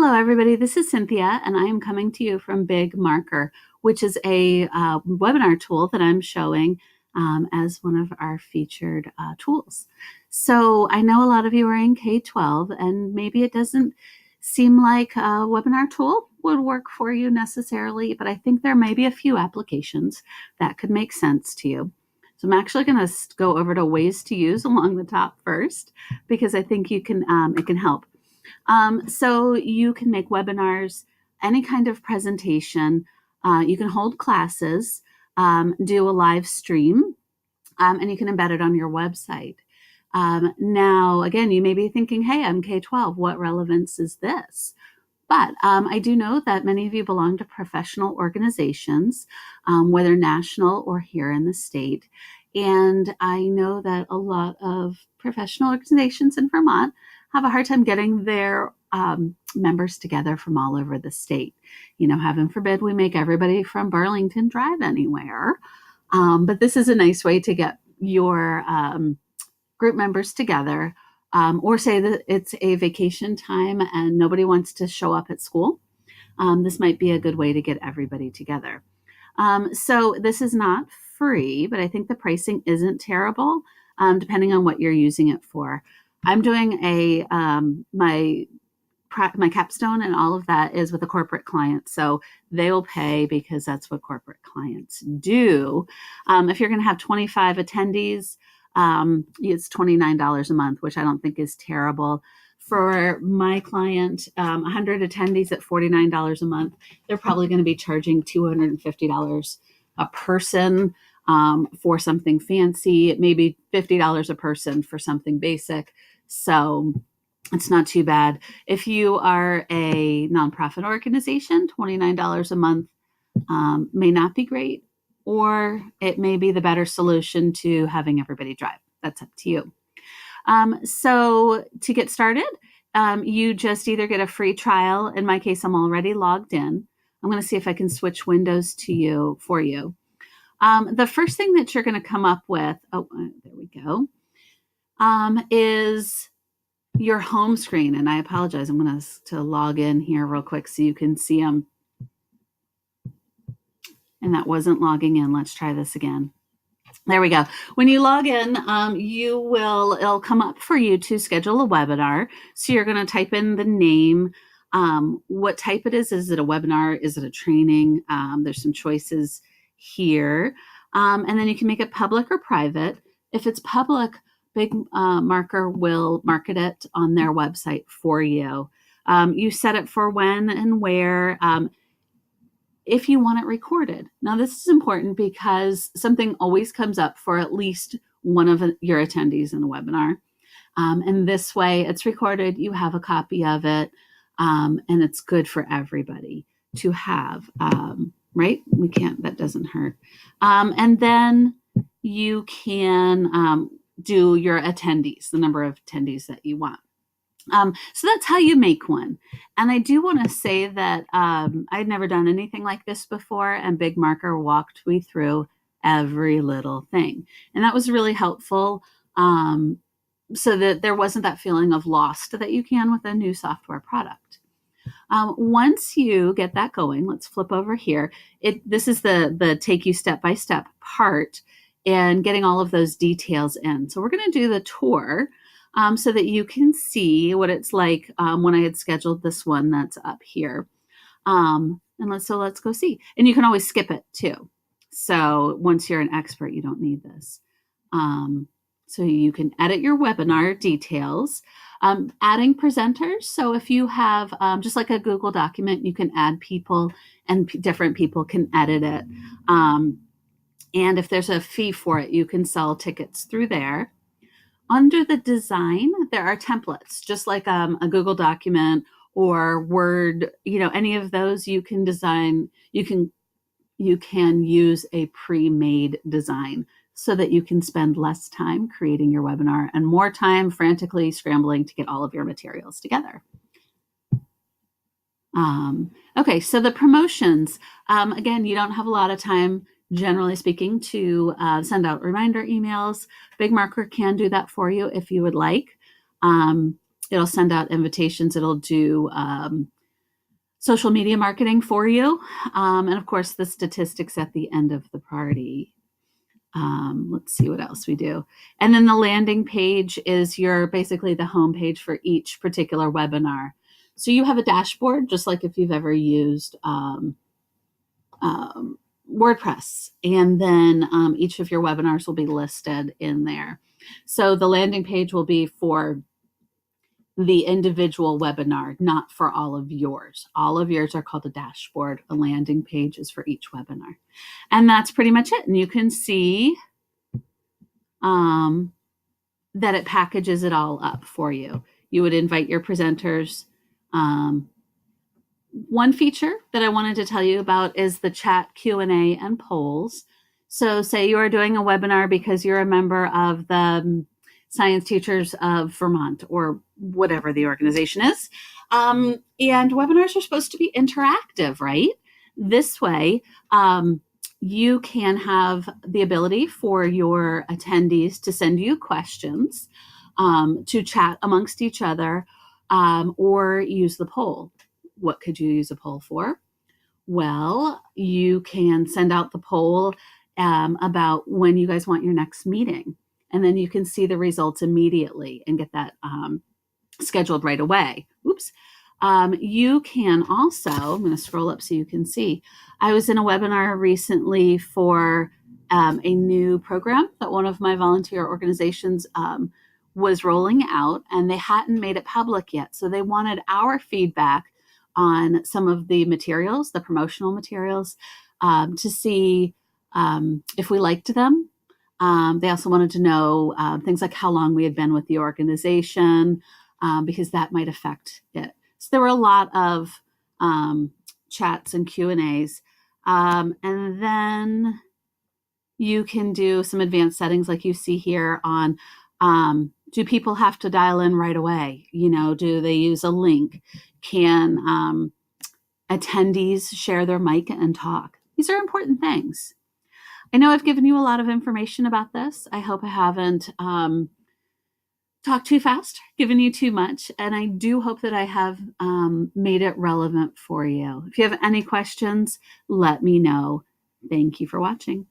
Hello, everybody. This is Cynthia, and I am coming to you from Big Marker, which is a webinar tool that I'm showing as one of our featured tools. So I know a lot of you are in K-12, and maybe it doesn't seem like a webinar tool would work for you necessarily, but I think there may be a few applications that could make sense to you. So I'm actually going to go over to ways to use along the top first, because I think it can help. So you can make webinars, any kind of presentation. You can hold classes, do a live stream, and you can embed it on your website. Now, again, you may be thinking, hey, I'm K-12. What relevance is this? But I do know that many of you belong to professional organizations, whether national or here in the state. And I know that a lot of professional organizations in Vermont have a hard time getting their members together from all over the state. You know, heaven forbid we make everybody from Burlington drive anywhere. But this is a nice way to get your group members together, or say that it's a vacation time and nobody wants to show up at school. This might be a good way to get everybody together. So this is not free, but I think the pricing isn't terrible, depending on what you're using it for. I'm doing my capstone and all of that is with a corporate client. So they'll pay because that's what corporate clients do. If you're going to have 25 attendees, it's $29 a month, which I don't think is terrible. For my client, 100 attendees at $49 a month, they're probably going to be charging $250 a person for something fancy. It may be $50 a person for something basic. So it's not too bad. If you are a nonprofit organization, $29 a month may not be great, or it may be the better solution to having everybody drive. That's up to you. So to get started, you just either get a free trial. In my case, I'm already logged in. I'm going to see if I can switch windows for you. The first thing that you're going to come up with, there we go, is your home screen. And I apologize. I'm going to log in here real quick so you can see them. And that wasn't logging in. Let's try this again. There we go. When you log in, it'll come up for you to schedule a webinar. So you're going to type in the name, what type it is. Is it a webinar? Is it a training? There's some choices here. And then you can make it public or private. If it's public, Big Marker will market it on their website for you. You set it for when and where. If you want it recorded. Now, this is important because something always comes up for at least one of your attendees in a webinar. And this way it's recorded, you have a copy of it, and it's good for everybody to have, right? That doesn't hurt. And then you can do your attendees, the number of attendees that you want. So that's how you make one. And I do want to say that I'd never done anything like this before, and Big Marker walked me through every little thing. And that was really helpful, so that there wasn't that feeling of lost that you can with a new software product. Once you get that going, let's flip over here. This is the take you step-by-step part and getting all of those details in. So we're going to do the tour. So that you can see what it's like when I had scheduled this one that's up here. And let's go see. And you can always skip it too. So once you're an expert, you don't need this. So you can edit your webinar details, adding presenters. So if you have just like a Google document, you can add people and different people can edit it. And if there's a fee for it, you can sell tickets through there. Under the design, there are templates, just like a Google document or Word, any of those you can design. You can use a pre-made design so that you can spend less time creating your webinar and more time frantically scrambling to get all of your materials together. Okay, so the promotions, again, you don't have a lot of time, generally speaking, to send out reminder emails. Big Marker can do that for you if you would like. It'll send out invitations. It'll do social media marketing for you. And of course, the statistics at the end of the party. Let's see what else we do. And then the landing page is basically the home page for each particular webinar. So you have a dashboard, just like if you've ever used WordPress. And then each of your webinars will be listed in there. So the landing page will be for the individual webinar, not for all of yours. All of yours are called a dashboard. A landing page is for each webinar. And that's pretty much it. And you can see that it packages it all up for you. You would invite your presenters. One feature that I wanted to tell you about is the chat Q&A and polls. So say you are doing a webinar because you're a member of the Science Teachers of Vermont or whatever the organization is. And webinars are supposed to be interactive, right? This way, you can have the ability for your attendees to send you questions, to chat amongst each other, or use the poll. What could you use a poll for? Well, you can send out the poll about when you guys want your next meeting. And then you can see the results immediately and get that scheduled right away. Oops. You can also, I'm going to scroll up so you can see. I was in a webinar recently for a new program that one of my volunteer organizations was rolling out, and they hadn't made it public yet. So they wanted our feedback on some of the materials, the promotional materials, to see if we liked them. They also wanted to know things like how long we had been with the organization, because that might affect it. So there were a lot of chats and Q&As. And then you can do some advanced settings like you see here on, do people have to dial in right away? Do they use a link? Can attendees share their mic and talk? These are important things. I know I've given you a lot of information about this. I hope I haven't talked too fast, given you too much, and I do hope that I have made it relevant for you. If you have any questions, let me know. Thank you for watching.